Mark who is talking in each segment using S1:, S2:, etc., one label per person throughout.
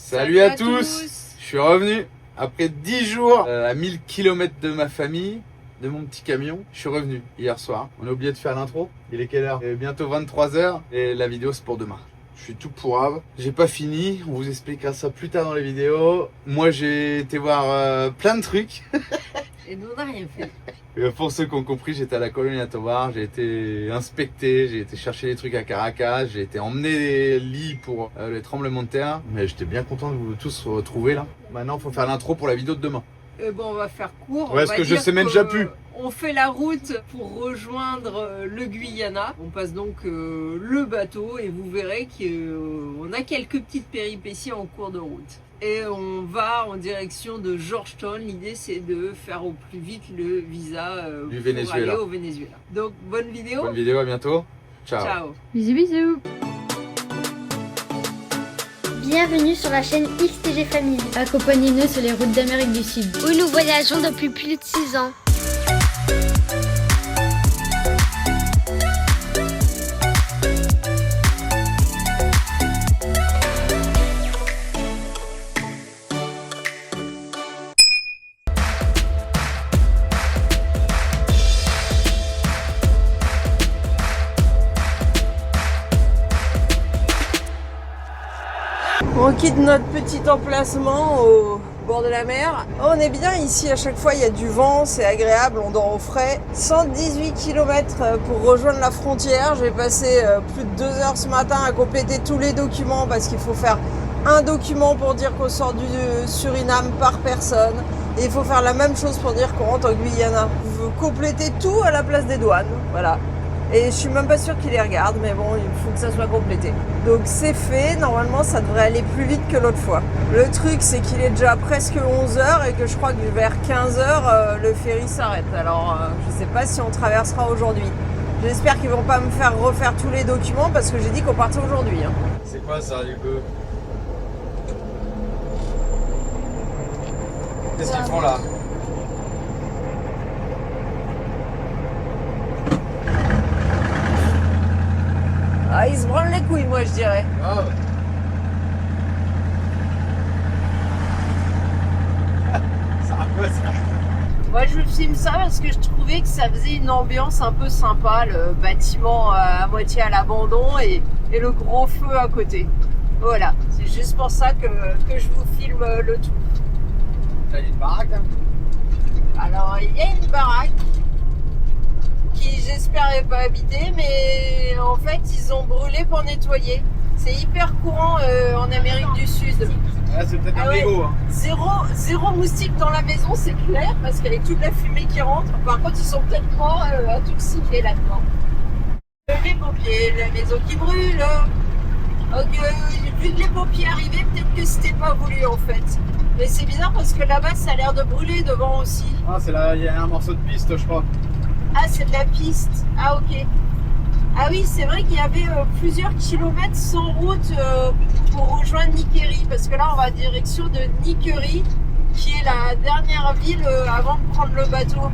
S1: Salut à tous. Je suis revenu après 10 jours à 1000 km de ma famille, de mon petit camion. Je suis revenu hier soir. On a oublié de faire l'intro. Il est quelle heure? Bientôt 23h et la vidéo c'est pour demain. Je suis tout pourrave. J'ai pas fini. On vous expliquera ça plus tard dans les vidéos. Moi j'ai été voir plein de trucs.
S2: Et nous on n'a rien fait.
S1: Pour ceux qui ont compris, j'étais à la colonie à Tovar, j'ai été inspecté, j'ai été chercher des trucs à Caracas, j'ai été emmener des lits pour les tremblements de terre. Mais j'étais bien content de vous tous retrouver là. Maintenant, il faut faire l'intro pour la vidéo de demain.
S2: Bon, on va faire court.
S1: Ouais, parce que je sais même déjà plus.
S2: On fait la route pour rejoindre le Guyana. On passe donc le bateau et vous verrez qu'on a quelques petites péripéties en cours de route. Et on va en direction de Georgetown. L'idée c'est de faire au plus vite le visa
S1: du
S2: pour
S1: Venezuela.
S2: aller au Venezuela. Donc bonne vidéo.
S1: Bonne vidéo, à bientôt. Ciao.
S2: Ciao.
S3: Bisous bisous.
S4: Bienvenue sur la chaîne XTG Family,
S3: Accompagnez-nous sur les routes d'Amérique du Sud.
S4: où nous voyageons depuis plus de 6 ans.
S2: On quitte notre petit emplacement au bord de la mer. On est bien ici, à chaque fois il y a du vent, c'est agréable, on dort au frais. 118 km pour rejoindre la frontière. J'ai passé plus de 2 heures ce matin à compléter tous les documents parce qu'il faut faire un document pour dire qu'on sort du Suriname par personne. Et il faut faire la même chose pour dire qu'on rentre au Guyana. Vous complétez tout à la place des douanes, voilà. Et je suis même pas sûre qu'il les regarde, mais bon, il faut que ça soit complété. Donc c'est fait, normalement ça devrait aller plus vite que l'autre fois. Le truc c'est qu'il est déjà presque 11h et que je crois que vers 15h le ferry s'arrête. Alors je sais pas si on traversera aujourd'hui. J'espère qu'ils vont pas me faire refaire tous les documents parce que j'ai dit qu'on partait aujourd'hui. Hein.
S1: C'est quoi ça du coup? Qu'est-ce qu'ils font là?
S2: Ah, ils se branlent les couilles, moi je dirais.
S1: Oh. Ça va quoi ça?
S2: Moi je filme ça parce que je trouvais que ça faisait une ambiance un peu sympa, le bâtiment à moitié à l'abandon et le gros feu à côté. Voilà, c'est juste pour ça que je vous filme le tout.
S1: Il y a une baraque hein?
S2: Alors il y a une baraque qui j'espère n'est pas habitée, mais en fait ils ont brûlé pour nettoyer. C'est hyper courant en Amérique du Sud.
S1: Ouais, c'est peut-être un
S2: ouais.
S1: mégot hein.
S2: Zéro moustique dans la maison, c'est clair, parce qu'avec toute la fumée qui rentre, par contre ils sont peut-être pas intoxiqués là-dedans. Les pompiers, la maison qui brûle. Donc, vu que les pompiers arrivaient, peut-être que c'était pas voulu en fait. Mais c'est bizarre parce que là-bas ça a l'air de brûler devant aussi.
S1: Ah, c'est là, il y a un morceau de piste je crois.
S2: Ah, c'est de la piste. Ah, ok. Ah oui, c'est vrai qu'il y avait plusieurs kilomètres sans route pour rejoindre Nikery. Parce que là, on va en direction de Nikery, qui est la dernière ville avant de prendre le bateau.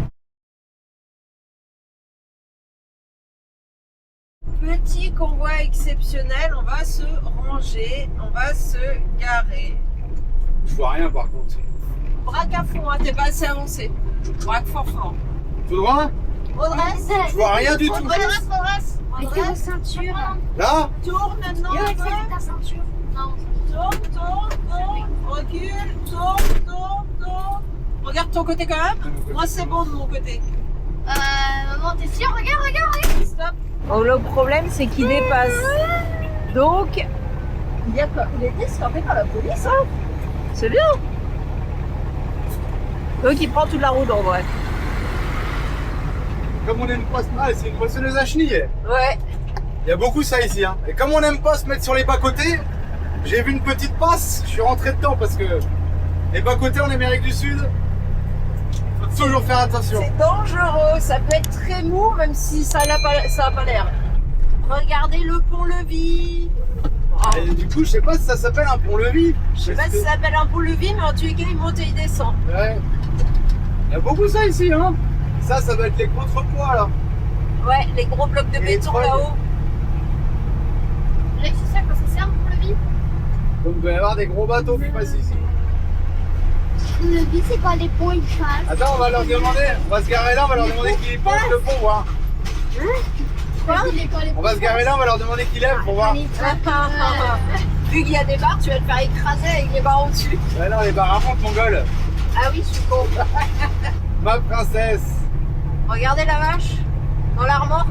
S2: Petit convoi exceptionnel, on va se ranger, on va se garer.
S1: Je vois rien par contre.
S2: Braque à fond, hein, t'es pas assez avancé. Braque fort.
S1: Tout droit?
S2: Redresse.
S1: Je vois rien du tout.
S2: Redresse.
S4: Mettez vos ceintures.
S1: Là?
S2: Tourne maintenant.
S4: Yo,
S2: un peu.
S4: accepte ta ceinture. Non.
S2: Tourne, recule, tourne. Regarde ton côté quand même. Moi c'est bon de mon côté.
S4: Maman, t'es sûre? Regarde.
S2: Stop. Bon, le problème c'est qu'il dépasse. Donc, il est escorté par la police. Hein. C'est bien. Donc il prend toute la route en vrai.
S1: Comme on aime pas se... Ah, c'est une poissonneuse à chenilles.
S2: Ouais.
S1: Il y a beaucoup ça ici hein. Et comme on n'aime pas se mettre sur les bas-côtés, j'ai vu une petite passe, je suis rentré dedans parce que les bas-côtés en Amérique du Sud, faut toujours faire attention.
S2: C'est dangereux, ça peut être très mou même si ça a pas l'air. Regardez le pont-levis. Oh.
S1: Et du coup, je sais pas si ça s'appelle un pont-levis.
S2: Je sais pas si ça s'appelle un pont-levis, mais en tous les cas, il monte et il descend.
S1: Ouais. Il y a beaucoup ça ici hein. Ça doit être les contrepoids là.
S2: Ouais, les gros blocs de
S1: Et les
S2: béton
S1: trolls.
S2: là-haut.
S4: C'est ça, quoi, ça sert pour le vide?
S1: Donc il doit y avoir des gros bateaux qui passent ici.
S4: Le but, c'est quand les ponts ils passent.
S1: Attends, on va leur demander, on va se garer là, on va leur demander qui pose le pont, voir. On va se garer là, on va leur demander qui lève pour voir.
S2: Vu qu'il y a des barres, tu vas te faire écraser avec les barres au-dessus.
S1: Ouais, non, les barres remontent, mon gueule.
S2: Ah oui, je suis con.
S1: Ma princesse.
S2: Regardez la vache dans la remorque.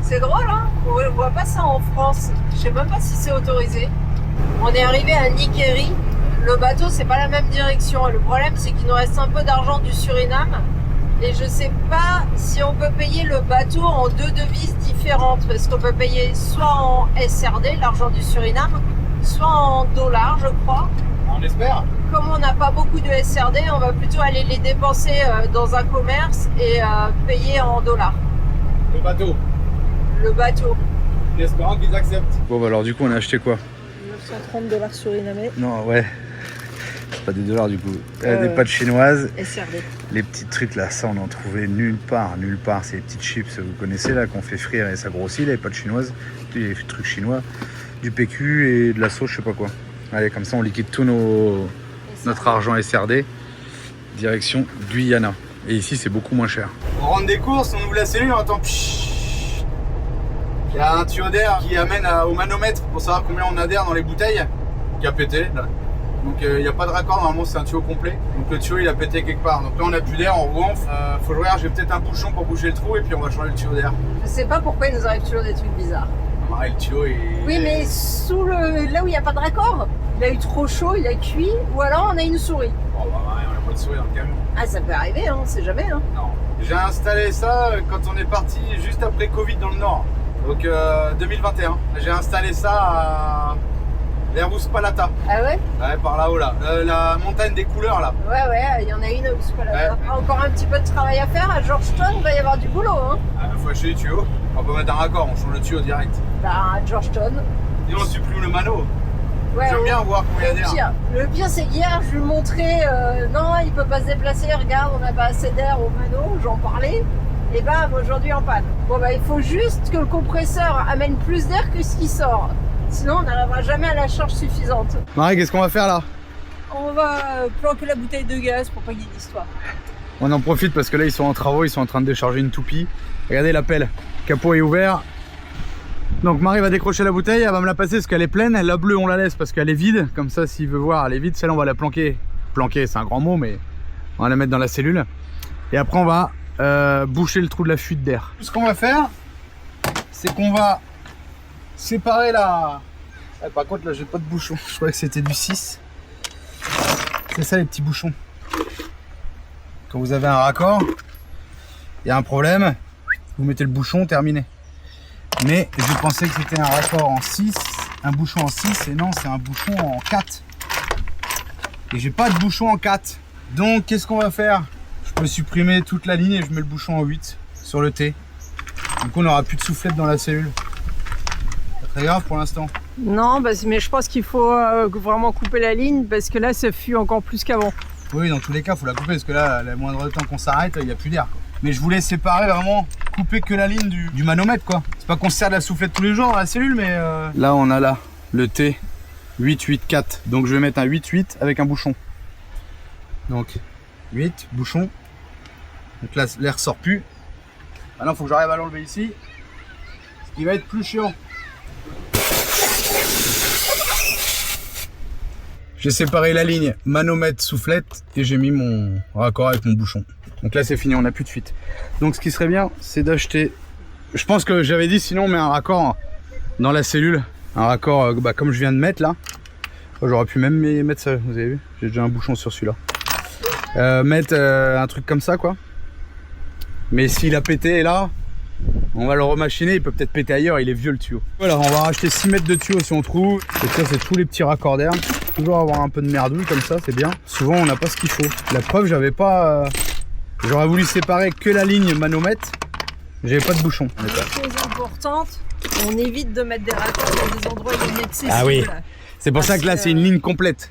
S2: C'est drôle, hein? On voit pas ça en France. Je sais même pas si c'est autorisé. On est arrivé à Nikeri. Le bateau, c'est pas la même direction. Le problème, c'est qu'il nous reste un peu d'argent du Suriname. Et je sais pas si on peut payer le bateau en deux devises différentes. Parce qu'on peut payer soit en SRD, l'argent du Suriname, soit en dollars, je crois.
S1: On espère.
S2: Comme on n'a pas beaucoup de SRD, on va plutôt aller les dépenser dans un commerce et payer en dollars.
S1: Le bateau.
S2: Le bateau.
S1: En espérant qu'ils acceptent. Bon, bah alors du coup, on a acheté quoi?
S2: 930 dollars surinamais.
S1: Non, ouais. Pas des dollars du coup. Des pâtes chinoises.
S2: SRD.
S1: Les petits trucs là, ça on en trouvait nulle part, nulle part. C'est les petites chips, vous connaissez là, qu'on fait frire et ça grossit, les pâtes chinoises, les trucs chinois, du PQ et de la sauce, je sais pas quoi. Allez, comme ça on liquide tout notre argent SRD, direction Guyana. Et ici c'est beaucoup moins cher. On rentre des courses, on ouvre la cellule, on entend pshhh. Il y a un tuyau d'air qui amène au manomètre pour savoir combien on a d'air dans les bouteilles, qui a pété là. Donc il n'y a pas de raccord, normalement c'est un tuyau complet. Donc le tuyau il a pété quelque part. Donc là on a plus d'air, on gonfle. Faut que je regarde, j'ai peut-être un bouchon pour boucher le trou et puis on va changer le tuyau d'air.
S2: Je sais pas pourquoi il nous arrive toujours des trucs bizarres.
S1: Ah, le tuyau est...
S2: Oui, mais sous là où il n'y a pas de raccord, il a eu trop chaud, il a cuit, ou alors on a une souris.
S1: Oh bah ouais, on a pas de souris dans le camion.
S2: Ah, ça peut arriver, hein, on sait jamais. Hein.
S1: Non. J'ai installé ça quand on est parti juste après Covid dans le Nord. Donc 2021. J'ai installé ça à l'Airbus Palata.
S2: Ah ouais?
S1: Ouais, par là-haut là. La montagne des couleurs là.
S2: Ouais, il y en a une où c'est pas là.
S1: Ouais.
S2: Encore un petit peu de travail à faire. À Georgetown, il va y avoir du boulot. Hein.
S1: Faut acheter les tuyaux. On peut mettre un raccord, on change le tuyau direct.
S2: Bah, à Georgetown.
S1: Et on supprime le mano.
S2: Ouais,
S1: J'aime bien voir combien il y a d'air.
S2: Le pire, c'est qu'hier, je lui montrais, non, il peut pas se déplacer, regarde, on n'a pas assez d'air au mano, j'en parlais. Et bam, aujourd'hui en panne. Bon, bah, il faut juste que le compresseur amène plus d'air que ce qui sort. Sinon, on n'arrivera jamais à la charge suffisante.
S1: Marie, qu'est-ce qu'on va faire là?
S2: On va planquer la bouteille de gaz pour pas qu'il y ait d'histoire.
S1: On en profite parce que là, ils sont en travaux, ils sont en train de décharger une toupie. Regardez la pelle, le capot est ouvert. Donc Marie va décrocher la bouteille, elle va me la passer parce qu'elle est pleine. La bleue, on la laisse parce qu'elle est vide. Comme ça, s'il veut voir, elle est vide. Celle-là, on va la planquer. Planquer, c'est un grand mot, mais on va la mettre dans la cellule. Et après, on va boucher le trou de la fuite d'air. Ce qu'on va faire, c'est qu'on va séparer la... Ah, par contre, là, j'ai pas de bouchon. Je croyais que c'était du 6. C'est ça, les petits bouchons. Quand vous avez un raccord, il y a un problème, vous mettez le bouchon, terminé. Mais je pensais que c'était un raccord en 6, un bouchon en 6, et non, c'est un bouchon en 4. Et j'ai pas de bouchon en 4. Donc, qu'est-ce qu'on va faire? Je peux supprimer toute la ligne et je mets le bouchon en 8 sur le T. Du coup, on n'aura plus de soufflette dans la cellule. Pas très grave pour l'instant.
S2: Non, bah, mais je pense qu'il faut vraiment couper la ligne parce que là, ça fuit encore plus qu'avant.
S1: Oui, dans tous les cas, il faut la couper parce que là, le moindre temps qu'on s'arrête, il n'y a plus d'air. Mais je voulais séparer vraiment, couper que la ligne du manomètre quoi. C'est pas qu'on se sert de la soufflette tous les jours dans la cellule, mais... Là, on a là le T 884. Donc je vais mettre un 88 avec un bouchon. Donc 8, bouchon. Donc là, l'air sort plus. Maintenant, il faut que j'arrive à l'enlever ici. Ce qui va être plus chiant. J'ai séparé la ligne manomètre soufflette et j'ai mis mon raccord avec mon bouchon. Donc là c'est fini, on n'a plus de fuite. Donc ce qui serait bien, c'est d'acheter... Je pense que j'avais dit sinon on met un raccord dans la cellule. Un raccord comme je viens de mettre là. J'aurais pu même mettre ça, vous avez vu? J'ai déjà un bouchon sur celui-là. Mettre un truc comme ça quoi. Mais s'il a pété là, on va le remachiner, il peut peut-être péter ailleurs, il est vieux le tuyau. Voilà, on va racheter 6 mètres de tuyau si on trouve. Et ça c'est tous les petits raccords d'air. Toujours avoir un peu de merdouille comme ça, c'est bien. Souvent on n'a pas ce qu'il faut. La preuve, j'avais pas... J'aurais voulu séparer que la ligne manomètre. J'avais pas de bouchon.
S2: Chose importante, on évite de mettre des raccords dans des endroits où il y a une accessible.
S1: Ah oui. C'est pour ça que là c'est une ligne complète.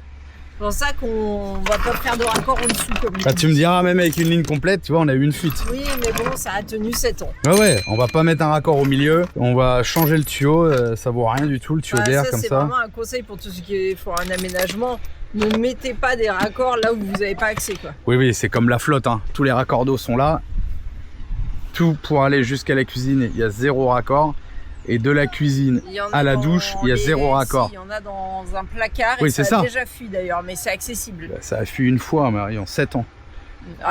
S2: C'est pour ça qu'on va pas faire de raccord en dessous comme
S1: Bah, tu me diras, même avec une ligne complète, tu vois, on a eu une fuite.
S2: Oui, mais bon, ça a tenu 7 ans.
S1: Ouais, on va pas mettre un raccord au milieu, on va changer le tuyau, ça vaut rien du tout, le tuyau d'air comme
S2: C'est
S1: ça.
S2: vraiment un conseil pour tous ceux qui font un aménagement. Ne mettez pas des raccords là où vous n'avez pas accès, quoi.
S1: Oui, c'est comme la flotte, hein. Tous les raccords d'eau sont là. Tout pour aller jusqu'à la cuisine, il y a 0 raccord. Et de la cuisine à la douche, il y a 0 raccord.
S2: Il y en a dans un placard
S1: oui,
S2: et
S1: c'est
S2: ça a
S1: ça.
S2: déjà fui d'ailleurs, mais c'est accessible.
S1: Bah, ça a fui une fois, Marie, en 7 ans.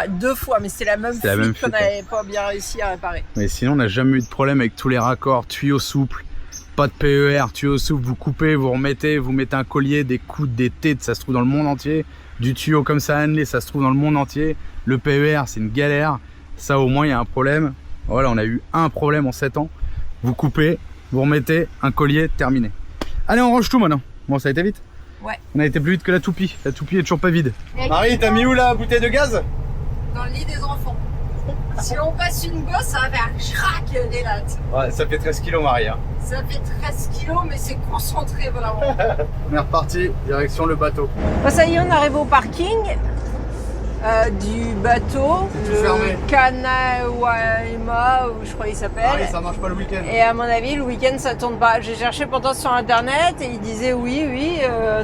S2: 2 fois, mais c'est la même fuite qu'on n'avait pas bien réussi à réparer.
S1: Mais sinon, on n'a jamais eu de problème avec tous les raccords, tuyaux souples, pas de PER, tuyaux souples, vous coupez, vous remettez, vous mettez un collier, des coudes, des têtes, ça se trouve dans le monde entier. Du tuyau comme ça, annelé, ça se trouve dans le monde entier. Le PER, c'est une galère. Ça, au moins, il y a un problème. Voilà, on a eu un problème en 7 ans. Vous coupez, vous remettez un collier, terminé. Allez, on range tout maintenant. Bon, ça a été vite.
S2: Ouais.
S1: On a été plus vite que la toupie. La toupie est toujours pas vide. Marie, t'as mis où la bouteille de gaz?
S2: Dans le lit des enfants. Si on passe une gosse, ça va faire crac les lattes.
S1: Ouais, ça fait 13 kilos, Marie. Hein.
S2: Ça fait 13 kilos, mais c'est concentré vraiment.
S1: On est reparti, direction le bateau.
S2: Ça y est, on arrive au parking du bateau.
S1: C'est tout fermé.
S2: Kanawaima, ou je crois qu'il s'appelle.
S1: Marie, ça marche pas le week-end.
S2: Et à mon avis, le week-end, ça tourne pas. J'ai cherché pourtant sur internet et il disait oui,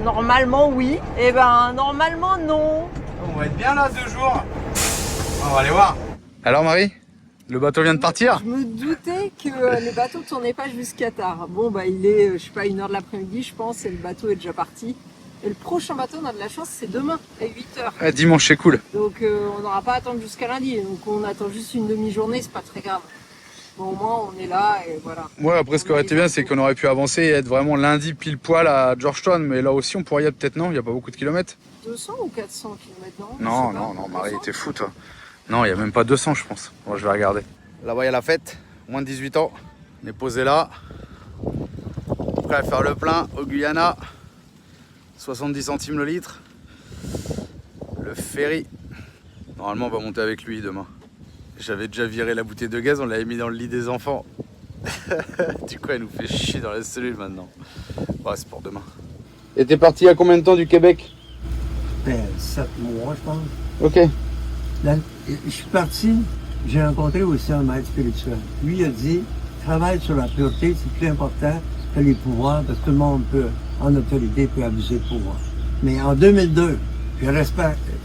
S2: normalement oui. Et ben, normalement non.
S1: On va être bien là 2 jours. On va aller voir. Alors Marie, le bateau vient de partir?
S2: Je me doutais que les bateaux tournaient pas jusqu'à tard. Bon, bah il est, je sais pas, 1h de l'après-midi, je pense, et le bateau est déjà parti. Et le prochain bateau, on a de la chance, c'est demain, à 8h.
S1: Ah, dimanche, c'est cool.
S2: Donc on n'aura pas à attendre jusqu'à lundi. Donc on attend juste une demi-journée, c'est pas très grave. Bon, au moins, on est là et voilà.
S1: Ouais, après, ce qui aurait été bien, c'est qu'on aurait pu avancer et être vraiment lundi pile poil à Georgetown. Mais là aussi, on pourrait y être peut-être, non? Il n'y a pas beaucoup de kilomètres.
S2: 200 ou 400 km, non?
S1: Non, Marie, t'es fou, toi. Non, il n'y a même pas 200, je pense. Bon, je vais regarder. Là-bas, il y a la fête. Moins de 18 ans. On est posé là. Prêt à faire le plein au Guyana. 70 centimes le litre. Le ferry. Normalement, on va monter avec lui demain. J'avais déjà viré la bouteille de gaz, on l'avait mis dans le lit des enfants. Du coup, elle nous fait chier dans la cellule maintenant. Bon, c'est pour demain. Et t'es parti il y a combien de temps du Québec?
S5: 7 mois, je pense.
S1: Ok.
S5: Là, je suis parti, j'ai rencontré aussi un maître spirituel. Lui, il a dit, travaille sur la pureté, c'est plus important que les pouvoirs, parce que tout le monde peut, en autorité, peut abuser de pouvoir. Mais en 2002, j'ai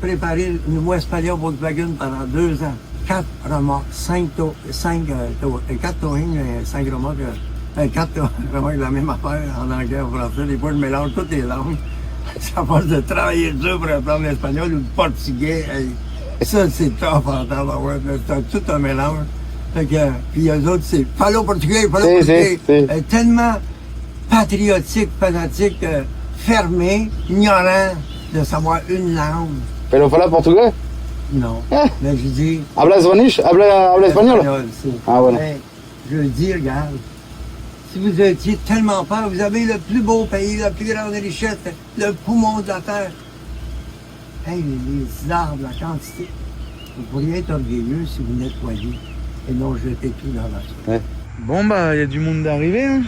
S5: préparé une West Palio Volkswagen pendant 2 ans. 4 remorques, 4 towing, 5 remorques, 4 remorques, la même affaire en anglais, en français. Des fois, je mélange toutes les langues. Ça passe de travailler dur pour apprendre l'espagnol ou le portugais. Ça, c'est tough en temps, ouais, c'est tout un mélange. Fait que, puis eux autres, c'est fallo portugais, fallo portugais. Tellement patriotique, fanatique, fermé, ignorant de savoir une langue.
S1: Pero fala portugais?
S5: Non. Mais je dis.
S1: Habla espagnol?
S5: Ah, voilà. Mais je dis, regarde, si vous étiez tellement peur, vous avez le plus beau pays, la plus grande richesse, le poumon de la terre. Hey, les arbres, la quantité. Vous pourriez être orgueilleux si vous nettoyez et non jeter tout dans la soupe.
S1: Ouais. Bon, bah, il y a du monde d'arriver. Hein.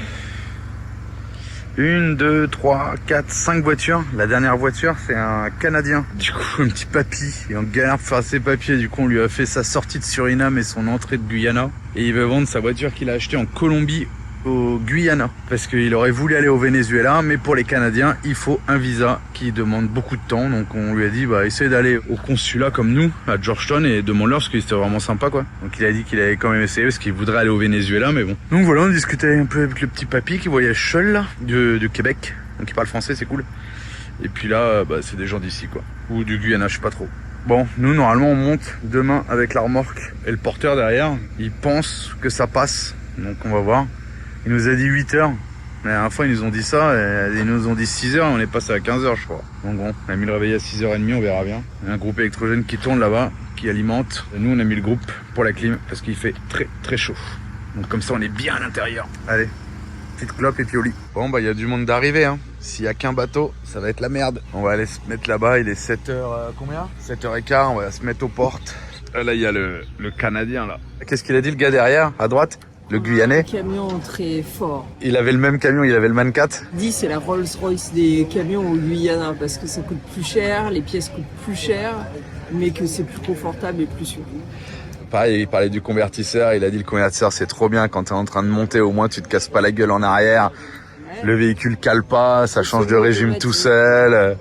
S1: 1, 2, 3, 4, 5 voitures. La dernière voiture, c'est un Canadien. Du coup, un petit papy. Et on galère pour faire ses papiers. Du coup, on lui a fait sa sortie de Suriname et son entrée de Guyana. Et il veut vendre sa voiture qu'il a achetée en Colombie au Guyana. Parce qu'il aurait voulu aller au Venezuela. Mais pour les Canadiens, il faut un visa qui demande beaucoup de temps. Donc on lui a dit, bah, essaye d'aller au consulat comme nous, à Georgetown, et demande-leur parce que c'était vraiment sympa, quoi. Donc il a dit qu'il allait quand même essayer parce qu'il voudrait aller au Venezuela, mais bon. Donc voilà, on discutait un peu avec le petit papy qui voyage seul, là, du Québec. Donc il parle français, c'est cool. Et puis là, bah, c'est des gens d'ici, quoi. Ou du Guyana, je sais pas trop. Bon, nous, normalement, on monte demain avec la remorque. Et le porteur derrière, il pense que ça passe. Donc on va voir. Il nous a dit 8h. La dernière fois, ils nous ont dit ça, et ils nous ont dit 6h, et on est passé à 15h, je crois. Donc bon, on a mis le réveil à 6h30, on verra bien. Il y a un groupe électrogène qui tourne là-bas, qui alimente. Et nous, on a mis le groupe pour la clim, parce qu'il fait très très chaud. Donc comme ça, on est bien à l'intérieur. Allez, petite clope et puis au lit. Bon, bah, il y a du monde d'arrivée, hein. S'il y a qu'un bateau, ça va être la merde. On va aller se mettre là-bas, il est 7h, combien 7h15, on va se mettre aux portes. Là, il y a le Canadien, là. Qu'est-ce qu'il a dit, le gars derrière, à droite? le Guyanais.
S2: Camion très fort.
S1: Il avait le même camion, il avait le Man 4.
S2: Dit c'est la Rolls-Royce des camions au Guyana parce que ça coûte plus cher, les pièces coûtent plus cher, mais que c'est plus confortable et plus sûr.
S1: Pareil, il parlait du convertisseur, il a dit le convertisseur c'est trop bien quand t'es en train de monter, au moins tu te casses pas la gueule en arrière. Le véhicule cale pas, ça change de régime tout seul.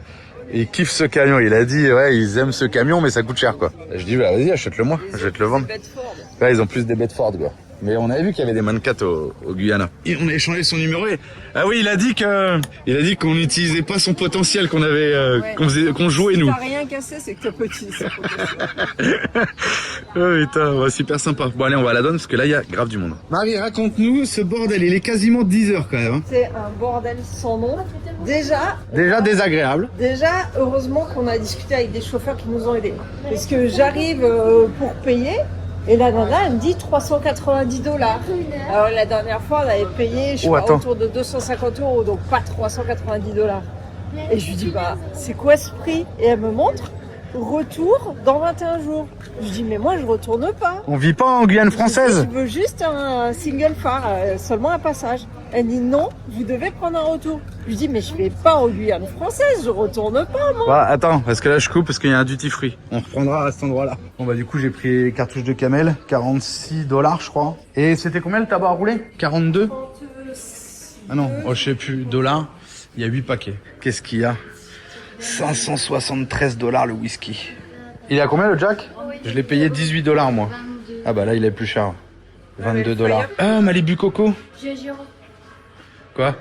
S1: Il kiffe ce camion, il a dit ouais ils aiment ce camion mais ça coûte cher quoi. Je dis bah vas-y achète-le moi, je vais te le vendre. Ouais, ils ont plus des Bedford quoi. Mais on avait vu qu'il y avait des Man 4 au Guyana. Et on a échangé son numéro et... Ah oui, il a dit qu'on n'utilisait pas son potentiel qu'on avait, qu'on jouait nous.
S2: Si t'as rien cassé, c'est que t'as petit.
S1: Oh putain, ouais, super sympa. Bon allez, on va à la donne parce que là il y a grave du monde. Marie, raconte-nous ce bordel, il est quasiment 10h quand même. Hein.
S2: C'est un bordel sans nom. Déjà
S1: Désagréable.
S2: Déjà, heureusement qu'on a discuté avec des chauffeurs qui nous ont aidés. Parce que j'arrive pour payer. Et la nana, elle me dit $390. Alors la dernière fois, on avait payé, je crois, autour de 250 €, donc pas $390. Et je lui dis, bah, c'est quoi ce prix? Et elle me montre, retour dans 21 jours. Je dis, mais moi, je retourne pas.
S1: On vit pas en Guyane française.
S2: Je veux juste un single phare, seulement un passage. Elle dit, non, vous devez prendre un retour. Je lui dis, mais je vais pas en Guyane française, je retourne pas, moi.
S1: Bah, attends, parce que là, je coupe parce qu'il y a un duty free. On reprendra à cet endroit-là. Bon, bah, du coup, j'ai pris les cartouches de Camel, $46, je crois. Et c'était combien le tabac à rouler? 42? Ah non, oh, je sais plus, dollars. Il y a 8 paquets. Qu'est-ce qu'il y a? $573 le whisky. Il est à combien le Jack? Je l'ai payé $18 moi. Ah bah là il est plus cher. $22. Ah Malibu Coco. Quoi?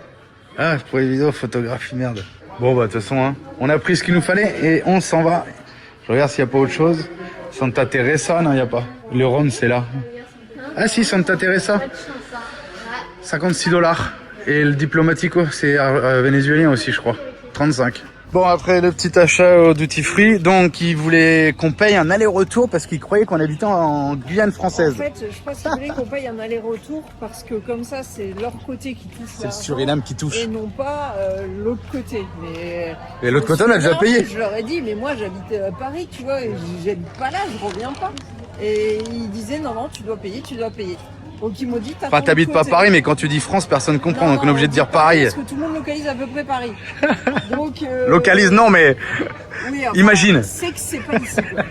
S1: Ah pour les vidéos photographie merde. Bon bah de toute façon hein, on a pris ce qu'il nous fallait et on s'en va. Je regarde s'il n'y a pas autre chose. Santa Teresa, non il n'y a pas. Le rhum c'est là. Ah si Santa Teresa. $56. Et le Diplomatico c'est vénézuélien aussi je crois. 35. Bon, après le petit achat au duty free, donc ils voulaient qu'on paye un aller-retour parce qu'ils croyaient qu'on habitait en Guyane française.
S2: En fait, je pense qu'ils voulaient qu'on paye un aller-retour parce que comme ça, c'est leur côté qui touche.
S1: C'est le Suriname qui touche.
S2: Et non pas l'autre côté. Mais
S1: et l'autre côté, on a déjà payé.
S2: Je leur ai dit, mais moi j'habite à Paris, tu vois, et j'habite pas là, je reviens pas. Et ils disaient, non, non, tu dois payer, tu dois payer. Donc ils m'ont dit,
S1: enfin, t'habites pas Paris, mais quand tu dis France, personne comprend,
S2: non,
S1: donc on est obligé de dire Paris.
S2: Parce que tout le monde localise à peu près Paris. Donc,
S1: localise non, mais
S2: oui, enfin,
S1: imagine.
S2: C'est que c'est pas ici. Quoi.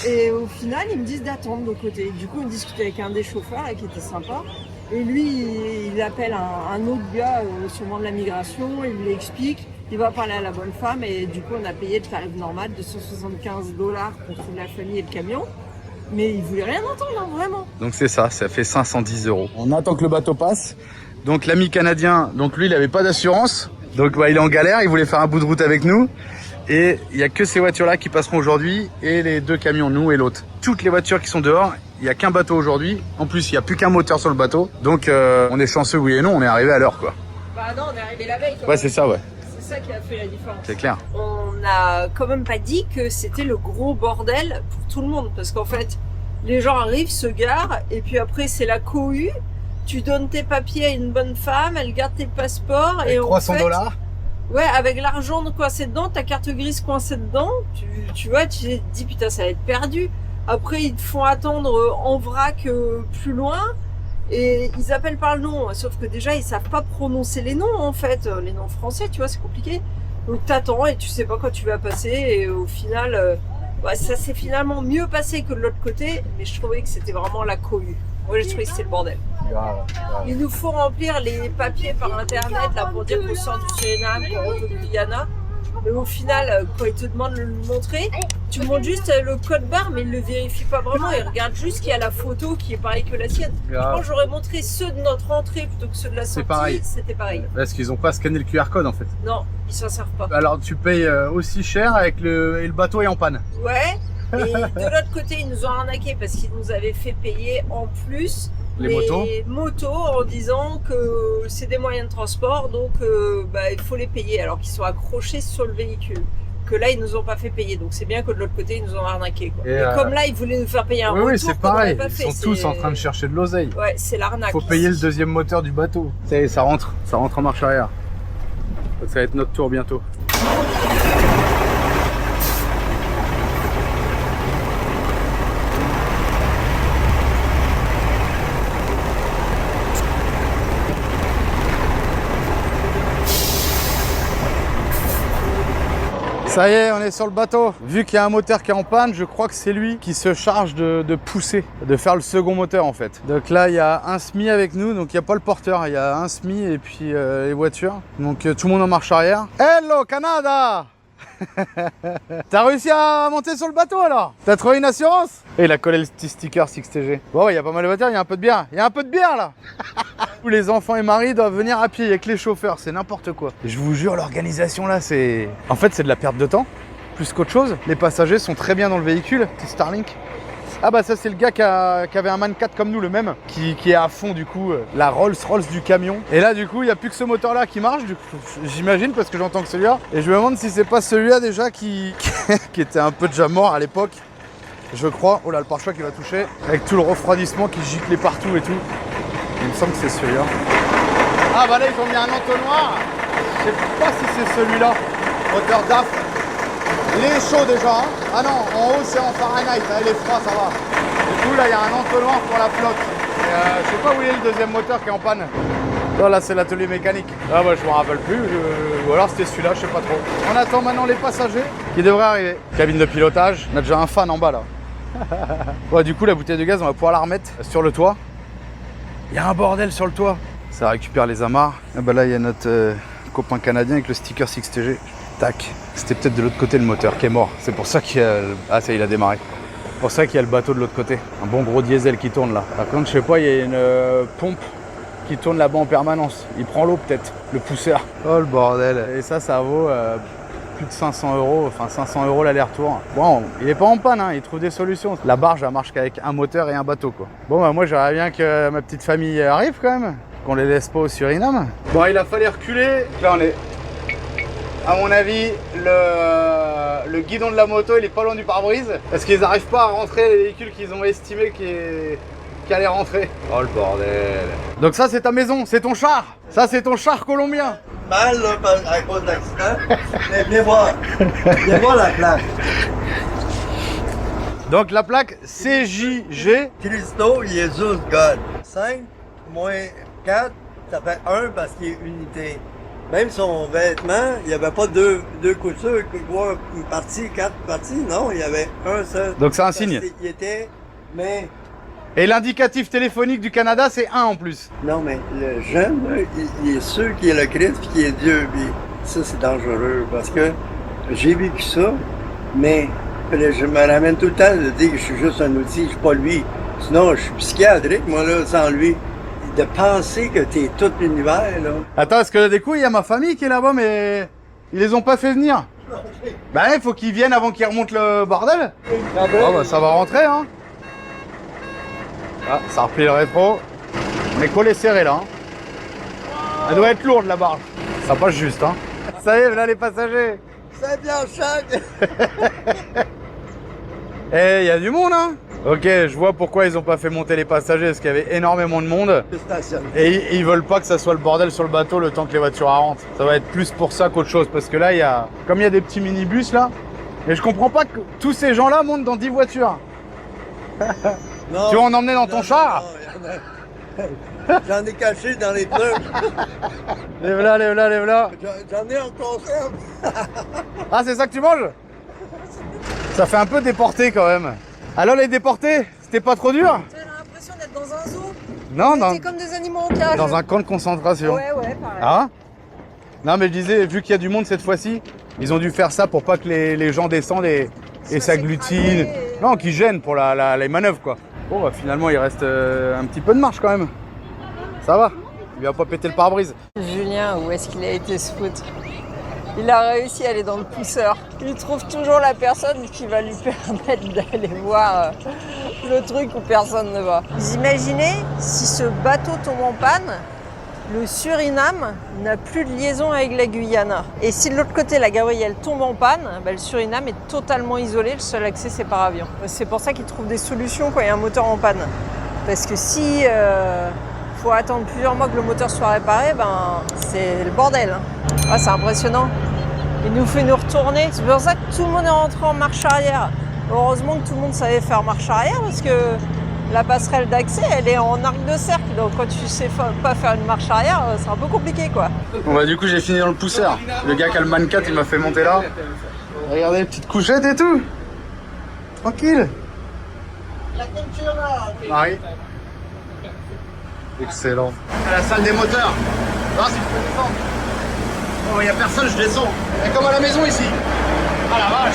S2: Et au final, ils me disent d'attendre de l'autre côté. Du coup, on discutait avec un des chauffeurs là, qui était sympa. Et lui, il appelle un autre gars, sûrement de la migration, il lui explique. Il va parler à la bonne femme et du coup, on a payé le tarif normal de $175 pour toute la famille et le camion. Mais il voulait rien entendre, hein, vraiment. Donc c'est ça fait 510 €. On attend que le bateau passe. Donc l'ami canadien, donc lui il avait pas d'assurance. Donc bah, il est en galère, il voulait faire un bout de route avec nous. Et il y a que ces voitures là qui passeront aujourd'hui et les deux camions, nous et l'autre. Toutes les voitures qui sont dehors, il y a qu'un bateau aujourd'hui. En plus il y a plus qu'un moteur sur le bateau. Donc on est chanceux oui et non, on est arrivé à l'heure quoi. Bah non, on est arrivé la veille. Ouais c'est ça ouais. C'est ça qui a fait la différence. C'est clair. On n'a quand même pas dit que c'était le gros bordel pour tout le monde. Parce qu'en fait, les gens arrivent, se garent, et puis après c'est la cohue. Tu donnes tes papiers à une bonne femme, elle garde tes passeports. Avec et $300 ouais, avec l'argent coincé dedans, ta carte grise coincée dedans, tu vois, tu te dis putain ça va être perdu. Après ils te font attendre en vrac plus loin. Et ils appellent par le nom, sauf que déjà ils savent pas prononcer les noms en fait, les noms français, tu vois, c'est compliqué. Donc t'attends et tu sais pas quand tu vas passer et au final, bah, ça s'est finalement mieux passé que de l'autre côté, mais je trouvais que c'était vraiment la cohue. Moi j'ai trouvé que c'était le bordel. Il nous faut remplir les papiers par internet là pour dire qu'on sort du Suriname, qu'on rentre du Guyana. Mais au final, quand ils te demandent de le montrer, tu montres juste le code barre, mais ils ne le vérifient pas vraiment. Ils regardent juste qu'il y a la photo qui est pareille que la sienne. Quand j'aurais montré ceux de notre entrée plutôt que ceux de la sortie, c'était pareil.
S1: Parce qu'ils n'ont pas scanné le QR code en fait.
S2: Non, ils s'en servent pas.
S1: Alors tu payes aussi cher avec et le bateau est en panne.
S2: Ouais, et de l'autre côté, ils nous ont arnaqué parce qu'ils nous avaient fait payer en plus les motos en disant que c'est des moyens de transport, donc bah, il faut les payer alors qu'ils sont accrochés sur le véhicule. Que là, ils nous ont pas fait payer, donc c'est bien que de l'autre côté, ils nous ont arnaqué. Quoi. Et comme là, ils voulaient nous faire payer un retour.
S1: Oui, c'est pareil, ils sont tous en train de chercher de l'oseille.
S2: Ouais, c'est l'arnaque.
S1: Faut payer le deuxième moteur du bateau. Ça rentre en marche arrière. Donc ça va être notre tour bientôt. Ça y est, on est sur le bateau. Vu qu'il y a un moteur qui est en panne, je crois que c'est lui qui se charge de pousser, de faire le second moteur en fait. Donc là, il y a un SMI avec nous, donc il n'y a pas le porteur, il y a un SMI et puis les voitures. Donc tout le monde en marche arrière. Hello Canada. T'as réussi à monter sur le bateau alors? T'as trouvé une assurance? Et il a collé le petit sticker 6TG. Bon, il y a pas mal de voitures, il y a un peu de bière. Il y a un peu de bière là. Tous les enfants et maris doivent venir à pied avec les chauffeurs, c'est n'importe quoi. Je vous jure, l'organisation là, c'est... En fait, c'est de la perte de temps, plus qu'autre chose. Les passagers sont très bien dans le véhicule, petit Starlink. Ah bah ça c'est le gars qui avait un Man 4 comme nous, le même, qui est à fond du coup, la Rolls-Royce du camion. Et là du coup il n'y a plus que ce moteur là qui marche, j'imagine, parce que j'entends que celui-là. Et je me demande si c'est pas celui-là déjà qui était un peu déjà mort à l'époque. Je crois, oh là le pare-choc qui va toucher, avec tout le refroidissement qui giclait partout et tout. Il me semble que c'est celui-là. Ah bah là ils ont mis un entonnoir, je sais pas si c'est celui-là, moteur DAF. Il est chaud déjà, hein. Ah non, en haut c'est en Fahrenheit, hein, il est froid, ça va. Du coup là il y a un entonnoir pour la flotte. Et, je sais pas où il est le deuxième moteur qui est en panne. Là c'est l'atelier mécanique. Ah bah je me rappelle plus, ou alors c'était celui-là, je sais pas trop. On attend maintenant les passagers qui devraient arriver. Cabine de pilotage, on a déjà un fan en bas là. Ouais, du coup la bouteille de gaz on va pouvoir la remettre sur le toit. Il y a un bordel sur le toit. Ça récupère les amarres. Ah bah là il y a notre copain canadien avec le sticker 6TG. Tac. C'était peut-être de l'autre côté le moteur qui est mort. C'est pour ça qu'il y a... Ah ça il a démarré. C'est pour ça qu'il y a le bateau de l'autre côté. Un bon gros diesel qui tourne là. Par contre je sais pas, il y a une pompe qui tourne là-bas en permanence. Il prend l'eau peut-être, le pousseur. Oh le bordel. Et ça vaut plus de 500 €. Enfin 500 € l'aller-retour. Bon, il est pas en panne, hein. Il trouve des solutions. La barge elle marche qu'avec un moteur et un bateau quoi. Bon bah moi j'aimerais bien que ma petite famille arrive quand même. Qu'on les laisse pas au Suriname. Bon il a fallu reculer. Là on est... À mon avis, le guidon de la moto, il est pas loin du pare-brise. Parce qu'ils n'arrivent pas à rentrer les véhicules qu'ils ont estimé qui allaient rentrer. Oh le bordel. Donc ça c'est ta maison, c'est ton char. Ça c'est ton char colombien.
S5: Mal là, à cause d'accident. Mais venez voir. Viens voir la plaque.
S1: Donc la plaque CJG.
S5: Cristo Jesus God. 5 moins 4, ça fait 1 parce qu'il est unité. Même son vêtement, il n'y avait pas deux coutures, une partie, 4 parties, non, il y avait un seul.
S1: Donc c'est un signe.
S5: Il était, mais...
S1: Et l'indicatif téléphonique du Canada, c'est 1 en plus.
S5: Non, mais le jeune, là, il est sûr qu'il est le Christ et qu'il est Dieu. Puis ça, c'est dangereux parce que j'ai vécu ça, mais je me ramène tout le temps de dire que je suis juste un outil, je suis pas lui. Sinon, je suis psychiatrique, moi, là, sans lui. De penser que t'es tout l'univers, là.
S1: Attends, parce que du coup, il y a ma famille qui est là-bas, mais ils les ont pas fait venir. Bah, il faut qu'ils viennent avant qu'ils remontent le bordel. Oh, bah, ça va rentrer, hein. Ah, ça replie le rétro. On est collé serré, là. Hein. Elle doit être lourde, la barge. Ça passe juste, hein. Ça y est, là, les passagers.
S5: C'est bien chaque.
S1: Eh, il y a du monde, hein. Ok, je vois pourquoi ils ont pas fait monter les passagers, parce qu'il y avait énormément de monde. Et ils veulent pas que ça soit le bordel sur le bateau le temps que les voitures rentrent. Ça va être plus pour ça qu'autre chose, parce que là, comme il y a des petits minibus là, et je comprends pas que tous ces gens-là montent dans 10 voitures.
S5: Non,
S1: tu vas en emmener dans ton char?
S5: J'en ai caché dans les pneus.
S1: Lève-la, lève-la, lève-la.
S5: J'en ai en conserve.
S1: Ah, c'est ça que tu manges? Ça fait un peu déporté quand même. Alors les déportés, c'était pas trop dur?
S2: Tu as l'impression d'être dans un zoo.
S1: Non, non.
S2: C'est comme des animaux en cage.
S1: Dans un camp de concentration.
S2: Ouais, pareil.
S1: Ah? Non, mais je disais, vu qu'il y a du monde cette fois-ci, ils ont dû faire ça pour pas que les gens descendent et s'agglutinent. Non, qu'ils gênent pour les manœuvres, quoi. Bon, bah, finalement, il reste un petit peu de marche quand même. Ça va. Il va pas péter le pare-brise.
S2: Julien, où est-ce qu'il a été se foutre? Il a réussi à aller dans le pousseur. Il trouve toujours la personne qui va lui permettre d'aller voir le truc où personne ne va. Vous imaginez si ce bateau tombe en panne, le Suriname n'a plus de liaison avec la Guyana. Et si de l'autre côté la Gabrielle tombe en panne, bah, le Suriname est totalement isolé, le seul accès c'est par avion. C'est pour ça qu'ils trouvent des solutions quand il y a un moteur en panne. Parce que si faut attendre plusieurs mois que le moteur soit réparé, ben c'est le bordel. Ah, c'est impressionnant. Il nous fait nous retourner. C'est pour ça que tout le monde est rentré en marche arrière. Heureusement que tout le monde savait faire marche arrière parce que la passerelle d'accès, elle est en arc de cercle. Donc quand tu sais pas faire une marche arrière, c'est un peu compliqué quoi.
S1: Bon bah du coup j'ai fini dans le pousseur. Le gars qui a le Man 4, il m'a fait monter là. Regardez, petite couchette et tout. Tranquille. Marie. Excellent. À la salle des moteurs. Ah, si je peux descendre. Oh, il n'y a personne, je descends. C'est comme à la maison ici. Ah la vache.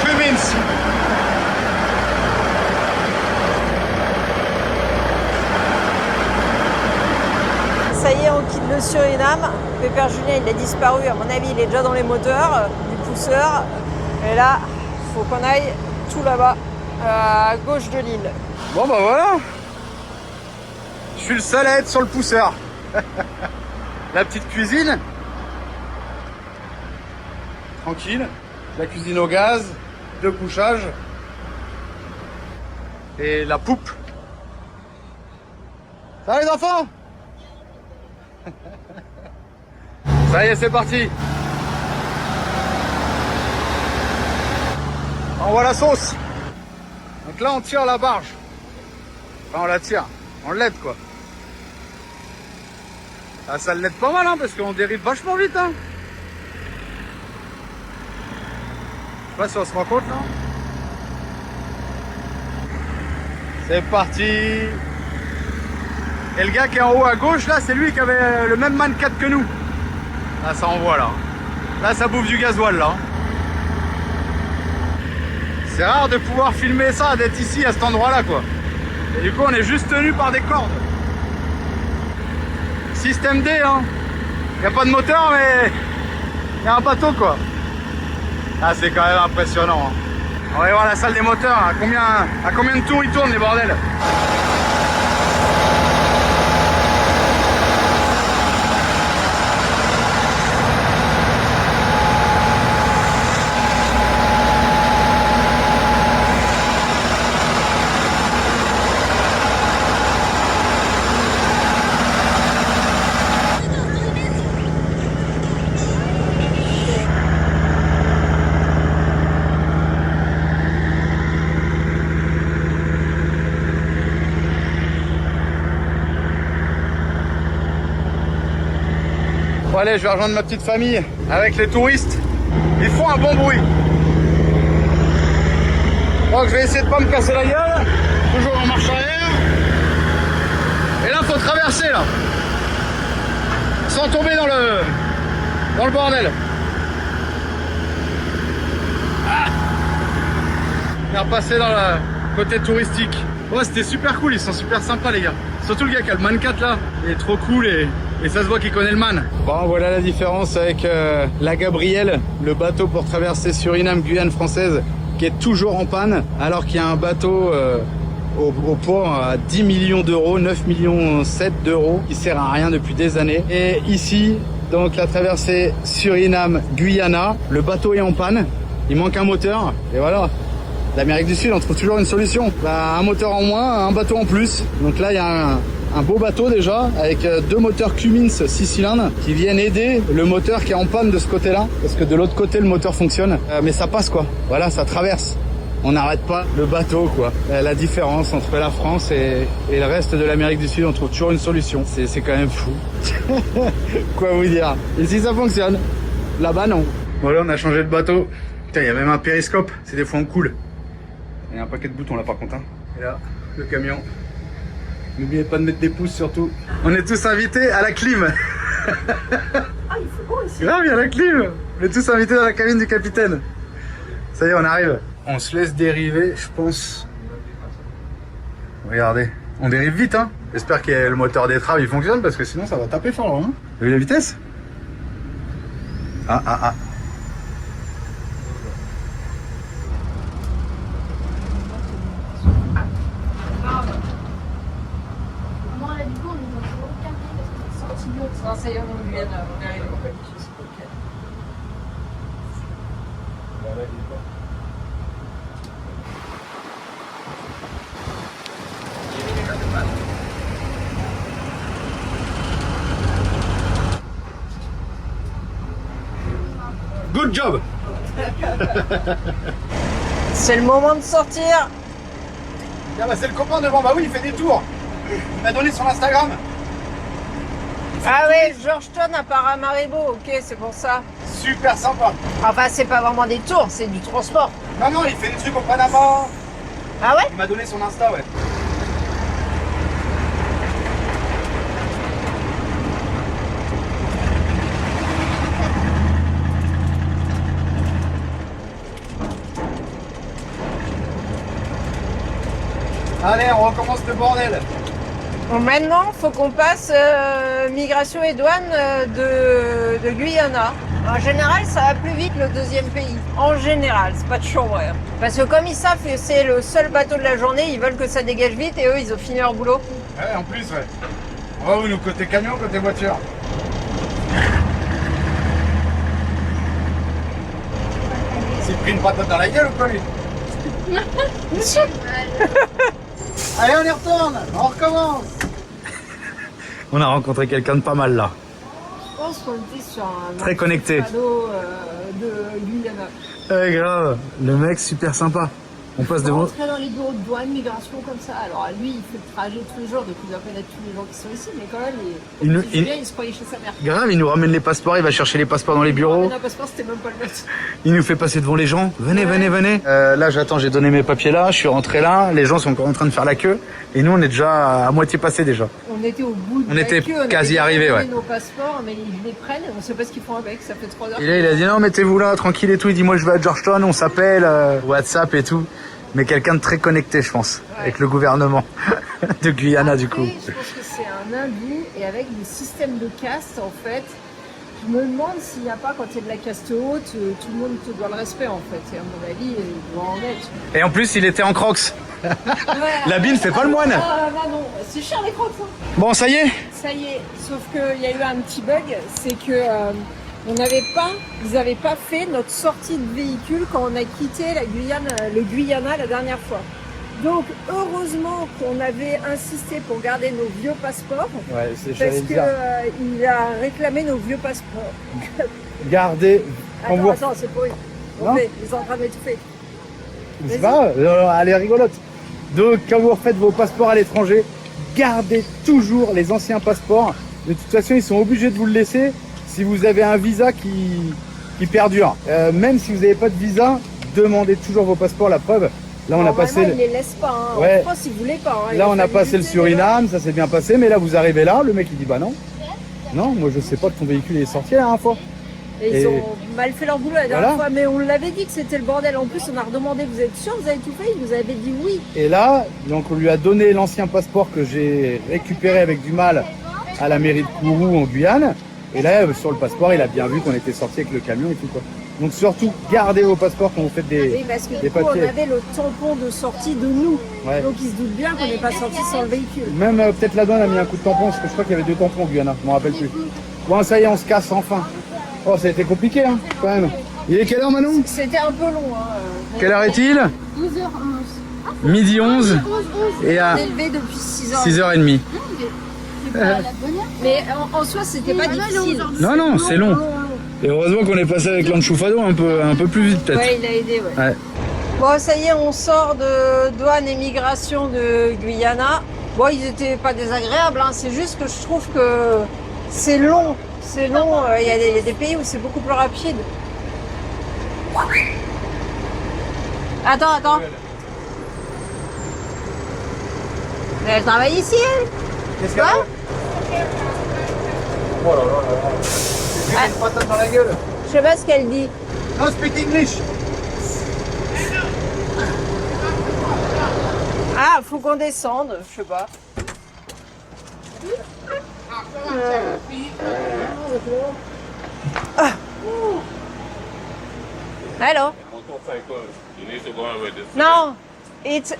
S1: Cummins.
S2: Ça y est, on quitte le Suriname. Pépère Julien, il a disparu. À mon avis, il est déjà dans les moteurs du pousseur. Et là, faut qu'on aille tout là-bas, à gauche de l'île.
S1: Bon bah voilà. Je suis le seul à être sur le pousseur. La petite cuisine. Tranquille. La cuisine au gaz, 2 couchages. Et la poupe. Ça va les enfants? Ça y est, c'est parti. On voit la sauce. Donc là, on tire la barge. Enfin, on la tire. On l'aide, quoi. Ah, ça l'aide pas mal, hein, parce qu'on dérive vachement vite, hein. Je sais pas si on se rend compte, là. C'est parti. Et le gars qui est en haut à gauche, là, c'est lui qui avait le même man 4 que nous. Là, ça envoie, là. Là, ça bouffe du gasoil, là. C'est rare de pouvoir filmer ça, d'être ici, à cet endroit-là, quoi. Et du coup, on est juste tenu par des cordes. Système D, hein. Il n'y a pas de moteur, mais il y a un bateau, quoi. Ah, c'est quand même impressionnant, hein. On va aller voir la salle des moteurs. À combien de tours ils tournent, les bordels? Bon allez, je vais rejoindre ma petite famille avec les touristes. Ils font un bon bruit. Donc je vais essayer de pas me casser la gueule. Toujours en marche arrière. Et là, faut traverser là. Sans tomber dans le bordel. Ah, et repasser dans le côté touristique. Ouais, c'était super cool, ils sont super sympas les gars. Surtout le gars qui a le man 4 là, il est trop cool et ça se voit qu'il connaît le man. Bon, voilà la différence avec la Gabrielle, le bateau pour traverser Suriname, Guyane française, qui est toujours en panne, alors qu'il y a un bateau au port à 10 millions d'euros, 9 millions 7 d'euros, qui sert à rien depuis des années. Et ici, donc la traversée Suriname-Guyana, le bateau est en panne, il manque un moteur, et voilà. L'Amérique du Sud, on trouve toujours une solution. Bah, un moteur en moins, un bateau en plus. Donc là, il y a un beau bateau déjà, avec 2 moteurs Cummins 6 cylindres qui viennent aider le moteur qui est en panne de ce côté-là. Parce que de l'autre côté, le moteur fonctionne. Mais ça passe quoi. Voilà, ça traverse. On n'arrête pas le bateau quoi. La différence entre la France et le reste de l'Amérique du Sud, on trouve toujours une solution. C'est quand même fou. Quoi vous dire. Ici, ça fonctionne. Là-bas, non. Voilà, on a changé de bateau. Putain, il y a même un périscope. C'est des fois on coule. Il y a un paquet de boutons là par contre. Hein. Et là, le camion. N'oubliez pas de mettre des pouces surtout. On est tous invités à la clim.
S2: Ah, il fait beau ici.
S1: Grave, il y a la clim. On est tous invités dans la cabine du capitaine. Ça y est, on arrive. On se laisse dériver, je pense. Regardez. On dérive vite, hein. J'espère que le moteur d'étrave il fonctionne parce que sinon ça va taper fort. Hein. Vous avez vu la vitesse? Ah.
S2: Non, ça y est, on vient d'arriver.
S1: Good job.
S2: C'est le moment de sortir.
S1: Ah bah c'est le copain devant, bah oui, il fait des tours. Il m'a donné son Instagram.
S2: Ah ouais, Georgetown à Paramaribo, ok, c'est pour ça.
S1: Super sympa.
S2: Enfin, c'est pas vraiment des tours, c'est du transport.
S1: Non, il fait des trucs au Panama.
S2: Ah ouais?
S1: Il m'a donné son Insta, ouais. Allez, on recommence le bordel.
S2: Bon, maintenant, faut qu'on passe migration et douane de Guyana. En général, ça va plus vite le deuxième pays. En général, c'est pas toujours vrai. Parce que comme ils savent que c'est le seul bateau de la journée, ils veulent que ça dégage vite et eux, ils ont fini leur boulot.
S1: Ouais, en plus, ouais. Oh oui, nous, côté camion, côté voiture. Il s'est pris une patate dans la gueule ou quoi, lui? Allez, on y retourne, on recommence. On a rencontré quelqu'un de pas mal là.
S2: Je pense qu'on était sur un
S1: Très connecté.
S2: bateau de Guyana.
S1: Ouais, grave. Le mec, super sympa. On passe devant.
S2: Rentrer dans les bureaux de douane, migration comme ça. Alors lui, il fait le trajet tous les jours, donc il doit connaître tous les gens qui sont ici, mais quand même, il se croyait chez sa mère.
S1: Grave, il nous ramène les passeports, il va chercher les passeports dans les bureaux.
S2: Un passeport, c'était même pas le but.
S1: Il nous fait passer devant les gens. Venez, venez, venez. Là, j'attends, j'ai donné mes papiers là, je suis rentré là. Les gens sont encore en train de faire la queue. Et nous, on est déjà à moitié passé déjà.
S2: On était au bout de
S1: On
S2: la
S1: était
S2: queue,
S1: quasi arrivés, ouais.
S2: nos passeports, mais ils les prennent, on sait pas ce qu'ils font avec, ça fait 3 heures.
S1: Et là, il a dit non, mettez-vous là, tranquille et tout. Il dit moi, je vais à Georgetown, on s'appelle, WhatsApp et tout. Mais quelqu'un de très connecté, je pense, avec le gouvernement de Guyana, du coup.
S2: Je pense que c'est un hindou, et avec des systèmes de caste, en fait, je me demande s'il n'y a pas, quand il y a de la caste haute, tout le monde te doit le respect, en fait. Et à mon avis, il doit en être.
S1: Et en plus, il était en crocs. La bine fait pas le moine.
S2: Ah, non, c'est cher les crocs, hein.
S1: Bon, ça y est.
S2: Ça y est, sauf qu'il y a eu un petit bug, c'est que ils n'avaient pas fait notre sortie de véhicule quand on a quitté la Guyane, le Guyana la dernière fois. Donc heureusement qu'on avait insisté pour garder nos vieux passeports,
S1: Ouais, c'est
S2: parce qu'il a réclamé nos vieux passeports.
S1: Gardez.
S2: Attends, c'est pour eux.
S1: Non.
S2: Ils sont en train d'étouffer.
S1: C'est pas grave, elle est rigolote. Donc, quand vous refaites vos passeports à l'étranger, gardez toujours les anciens passeports. De toute façon, ils sont obligés de vous le laisser si vous avez un visa qui perdure. Même si vous n'avez pas de visa, demandez toujours vos passeports, la preuve. Là, on a passé.
S2: Ils les laissent pas. Hein.
S1: Ouais.
S2: En France, ils voulaient pas. Hein.
S1: Là, on a passé le Suriname, ça s'est bien passé. Mais là, vous arrivez là, le mec il dit bah non. Non, moi je sais pas que ton véhicule est sorti la dernière fois.
S2: Et ils ont mal fait leur boulot la dernière
S1: Voilà.
S2: fois, mais on l'avait dit que c'était le bordel. En plus, on a redemandé, vous êtes sûr, vous avez tout fait? Ils nous avaient dit oui.
S1: Et là, donc on lui a donné l'ancien passeport que j'ai récupéré avec du mal à la mairie de Kourou en Guyane. Et là, sur le passeport, il a bien vu qu'on était sorti avec le camion et tout quoi. Donc surtout, gardez vos passeports quand vous faites
S2: Oui, parce que
S1: des
S2: du coup, on
S1: papiers.
S2: avait le tampon de sortie de nous.
S1: Ouais.
S2: Donc ils se doutent bien qu'on n'est pas sorti sans le véhicule.
S1: Même peut-être la douane a mis un coup de tampon, parce que je crois qu'il y avait 2 tampons en Guyane, je m'en rappelle plus. Bon, ça y est, on se casse enfin. Oh, ça a été compliqué, hein, quand même. Il est quelle heure, Manon?
S2: C'était un peu long. Hein.
S1: Quelle heure est-il?
S4: 12h11.
S1: Midi 11 et
S2: On
S1: à
S2: est élevé depuis 6 ans.
S1: 6h30.
S4: C'est pas la bonne heure.
S2: Mais en soi, c'était pas difficile.
S1: Non, non, c'est long. Et heureusement qu'on est passé avec l'enchoufado un peu plus vite, peut-être.
S2: Ouais, il a aidé, ouais.
S1: Ouais.
S2: Bon, ça y est, on sort de douane et migration de Guyana. Bon, ils étaient pas désagréables, hein. C'est juste que je trouve que c'est long. C'est long. Il y a des pays où c'est beaucoup plus rapide. Attends. Elle travaille ici, elle?
S1: Qu'est-ce
S2: qu'elle a?
S1: Oh là là là là. J'ai une patate dans la gueule.
S2: Je sais pas ce qu'elle dit.
S1: No speak English.
S2: Ah, faut qu'on descende, je sais pas. Ah. Hello.
S6: You need to go and read this.
S2: No, it's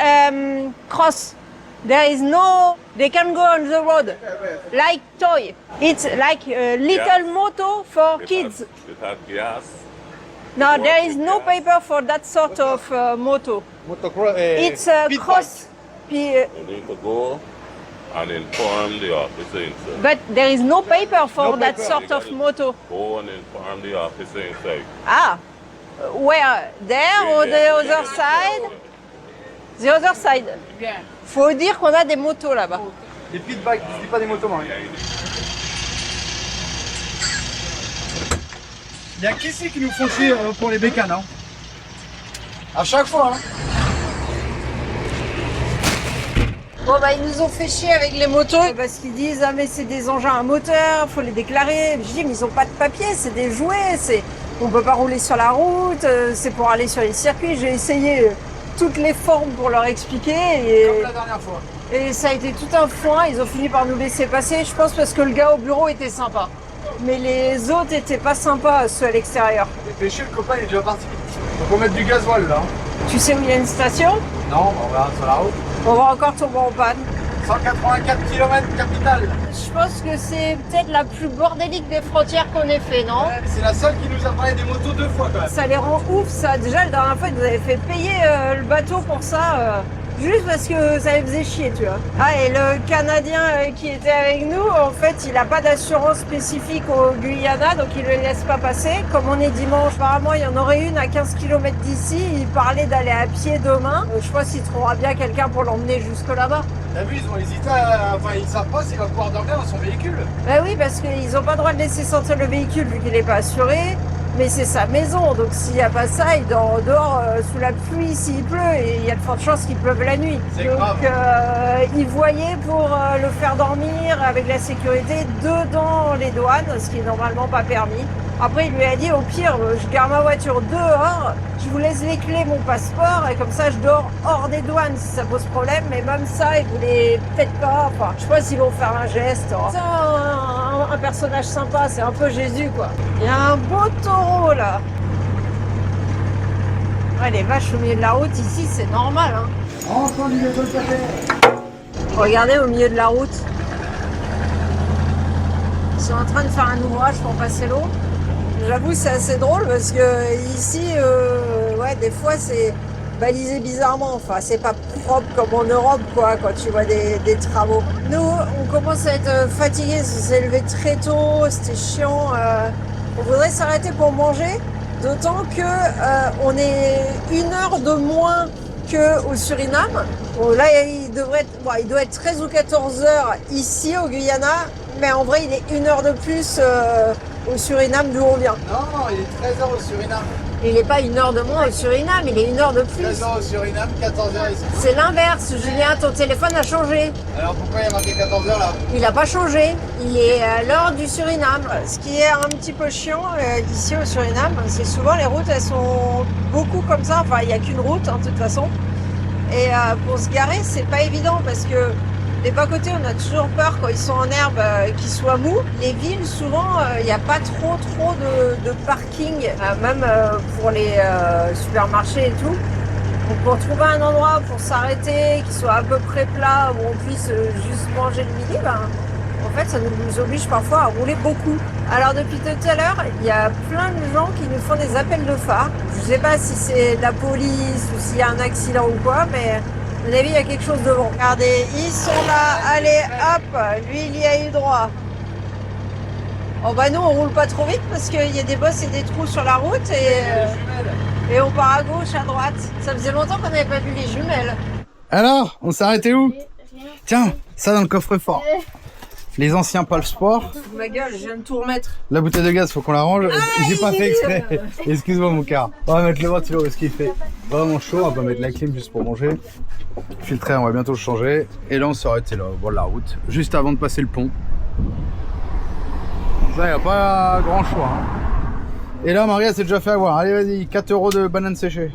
S2: cross. There is no. They can go on the road like toy. It's like a little moto for kids.
S6: It has gas.
S2: No, there is no paper for that sort of moto. It's a cross.
S6: You need to go and inform the officer inside.
S2: But there is no paper for that sort of moto.
S6: Go and inform the officer inside.
S2: Ah, where? There or the other side? The other side. Faut dire qu'on a des motos là-bas.
S1: Des pit bikes, je dis pas des motos, moi.
S7: Il y a qui c'est qui nous font chier pour les bécanes, hein? À chaque fois, hein?
S2: Bon bah ils nous ont fait chier avec les motos parce qu'ils disent ah mais c'est des engins à moteur, faut les déclarer. Je dis mais ils ont pas de papier, c'est des jouets, on peut pas rouler sur la route, c'est pour aller sur les circuits. J'ai essayé toutes les formes pour leur expliquer
S7: Comme la dernière fois.
S2: et ça a été tout un foin. Ils ont fini par nous laisser passer, je pense parce que le gars au bureau était sympa. Mais les autres étaient pas sympas, ceux à l'extérieur.
S7: Et chier, le copain il est déjà parti. Faut mettre du gasoil là.
S2: Tu sais où il y a une station?
S7: Non, on va sur la route.
S2: On va encore tomber en panne.
S7: 184 km capitale.
S2: Je pense que c'est peut-être la plus bordélique des frontières qu'on ait fait, non?
S7: Ouais, c'est la seule qui nous a parlé des motos 2 fois quand même.
S2: Ça les rend ouf, ça. Déjà, la dernière fois, ils nous avaient fait payer le bateau pour ça, juste parce que ça les faisait chier, tu vois. Ah, et le Canadien qui était avec nous, en fait, il n'a pas d'assurance spécifique au Guyana, donc il ne le laisse pas passer. Comme on est dimanche, apparemment, il y en aurait une à 15 km d'ici. Il parlait d'aller à pied demain. Je pense qu'il trouvera bien quelqu'un pour l'emmener jusque là-bas.
S7: T'as vu, ils ont hésité à... Enfin, ils savent pas s'il va pouvoir dormir dans son véhicule.
S2: Bah oui, parce qu'ils n'ont pas le droit de laisser sortir le véhicule vu qu'il n'est pas assuré. Mais c'est sa maison, donc s'il n'y a pas ça, il dort dehors sous la pluie s'il pleut, et il y a de fortes chances qu'il pleuve la nuit.
S7: C'est
S2: Donc
S7: grave.
S2: il voyait pour le faire dormir avec la sécurité dedans les douanes, ce qui est normalement pas permis. Après il lui a dit au pire, je garde ma voiture dehors, je vous laisse les clés, mon passeport, et comme ça je dors hors des douanes si ça pose problème. Mais même ça, il voulait peut-être pas, enfin je sais pas s'ils vont faire un geste. C'est un personnage sympa, c'est un peu Jésus quoi. Il y a un beau taureau là. Ouais, les vaches au milieu de la route ici, c'est normal, hein. Regardez au milieu de la route. Ils sont en train de faire un ouvrage pour passer l'eau. J'avoue, c'est assez drôle parce que ici, ouais, des fois c'est balisé bizarrement. Enfin, c'est pas propre comme en Europe, quoi, quand tu vois des travaux. Nous, on commence à être fatigués, on s'est levé très tôt, c'était chiant. On voudrait s'arrêter pour manger, d'autant que on est 1 heure de moins qu'au Suriname. Bon, là, il doit être 13 ou 14 heures ici au Guyana, mais en vrai, il est 1 heure de plus au Suriname d'où on vient.
S7: Non, il est 13h au Suriname.
S2: Il n'est pas 1 heure de moins au Suriname, il est 1 heure de plus.
S7: 13h au Suriname, 14h ici.
S2: C'est l'inverse, Julien, ton téléphone a changé.
S7: Alors pourquoi il y a marqué 14h là?
S2: Il n'a pas changé, il est à l'heure du Suriname. Ce qui est un petit peu chiant ici au Suriname, c'est souvent les routes, elles sont beaucoup comme ça. Enfin, il n'y a qu'une route, hein, de toute façon. Et pour se garer, c'est pas évident parce que des bas-côtés, on a toujours peur quand ils sont en herbe qu'ils soient mous. Les villes, souvent, il n'y a pas trop de parking, même pour les supermarchés et tout. Donc pour trouver un endroit pour s'arrêter, qui soit à peu près plat, où on puisse juste manger le midi, ben, en fait, ça nous oblige parfois à rouler beaucoup. Alors depuis tout à l'heure, il y a plein de gens qui nous font des appels de phare. Je sais pas si c'est de la police ou s'il y a un accident ou quoi, mais à mon avis, il y a quelque chose devant. Regardez, ils sont là, allez, hop, lui, il y a eu droit. Oh bah nous, on roule pas trop vite parce qu'il y a des bosses et des trous sur la route et on part à gauche, à droite. Ça faisait longtemps qu'on n'avait pas vu les jumelles.
S1: Alors, on s'est arrêté où? Tiens, ça dans le coffre-fort. Les anciens passeports.
S2: Ma gueule, je viens de tout remettre.
S1: La bouteille de gaz, faut qu'on la range. J'ai pas fait exprès. Excuse-moi mon car. On va mettre le ventilo, ce qu'il fait vraiment chaud. On va mettre la clim juste pour manger. Filtré, on va bientôt le changer. Et là, on s'est arrêté là, au bord de la route, juste avant de passer le pont. Ça, y a pas grand choix. Hein. Et là, Maria s'est déjà fait avoir. Allez, vas-y, 4 € de bananes séchées.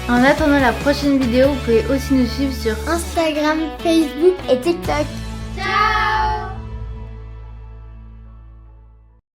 S3: En attendant la prochaine vidéo, vous pouvez aussi nous suivre sur
S4: Instagram, Facebook et TikTok.